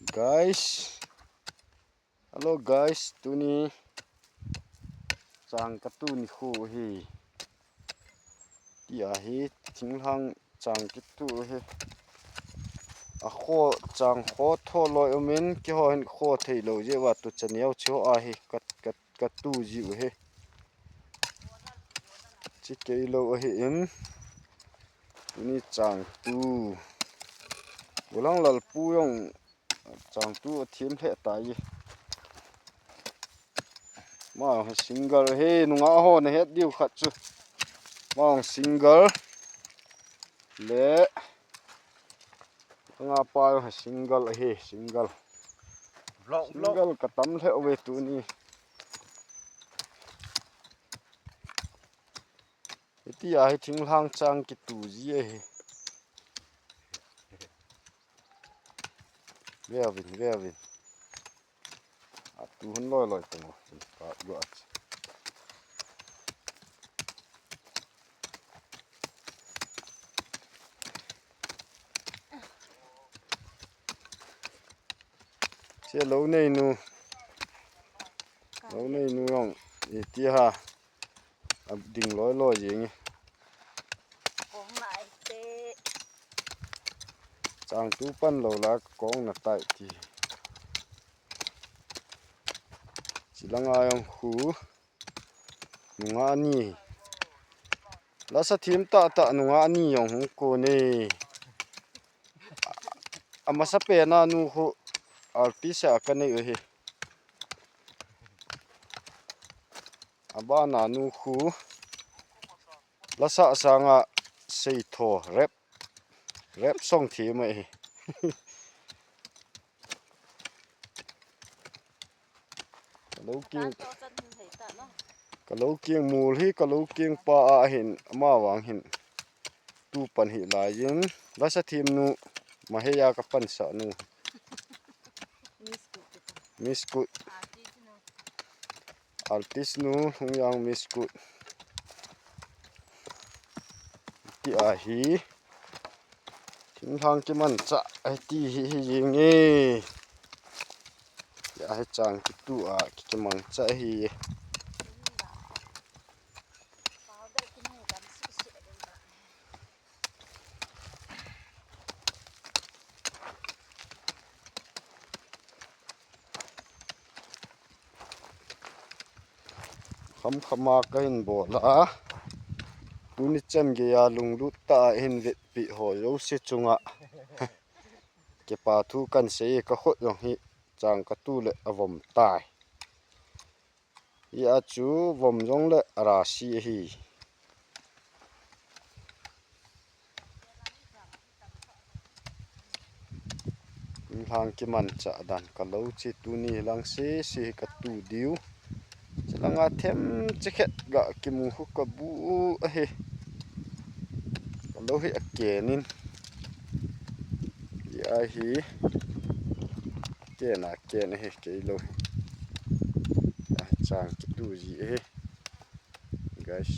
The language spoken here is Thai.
guys hello guys ตัวนี้จางกระตุ้นคู่เฮที่อาเฮทิ้งทางจางกระตุ้นเฮอะโคจางโคโทลอยอเมนกี่หอเห็นโคเทโลเจว่าตัวจะเหนียวเชียวอาเฮกระตุ้นจิ๋วเฮจิเกโลเฮเอ็มตัวนี้จางตู้บุลังหลับปูยงจางตู้ทีมเทตายมาซิงเกิลเฮนุ่งอาหอนเฮ็ดดิวขัดจุมาซิงเกิลเละงาปายซิงเกิลเฮซิงเกิลกระตำเทเอาไว้ตัวนี้ที่อยากให้ทิ้งทางจางกิตูจีเฮเวียวินอะตูหันลอยตังปะอยู่อะเสียเหลาในนูยองที่ฮะดิ่งลอยอย่างงี้จางตู้ปั้นเหลาละกองน่ะใต้ที่สิลังอายองหูนุงานี่แล้วสะทีมตะนุงานี่ยองหูโกเน่อามาสเปนานูหูอัลปิเซอะกันเนเฮอาบ้านานูหูแล้วสางะเซโทแรปส่งทีมเฮกะโลเกียงมูลฮีกะโลเกียงปาเห็นมาวางเห็นตู้ปันหิลายยิงแล้วสะทีมนูมาเฮียกับปันสะนูมิสกุดอัลติสนูหงยังมิสกุดที่อาฮีทิ้งทางที่มันจะไอที่ยิงเออย่าให้จางที่ตู้ที่มันจะฮีขมากเห็นบ่ละตุนิจำเกียลุงลุตตาเห็นเวทปิหอยเอาเสียจุงะเก็บปาทูกันเสียก็ขดลงหิจางกระตู้เลยอวมตายยาจูวมจงเลยราศีฮีทางกิมันจะดันกะลูจิตุนีลังเสีกระตู้ดิวจะลังอาเทมจะเข็ดกะกิมูหุกกบูเฮกะลูเฮอเกนินยาฮีเกน่ะเฮเกลูจางกิตูจีเฮ guys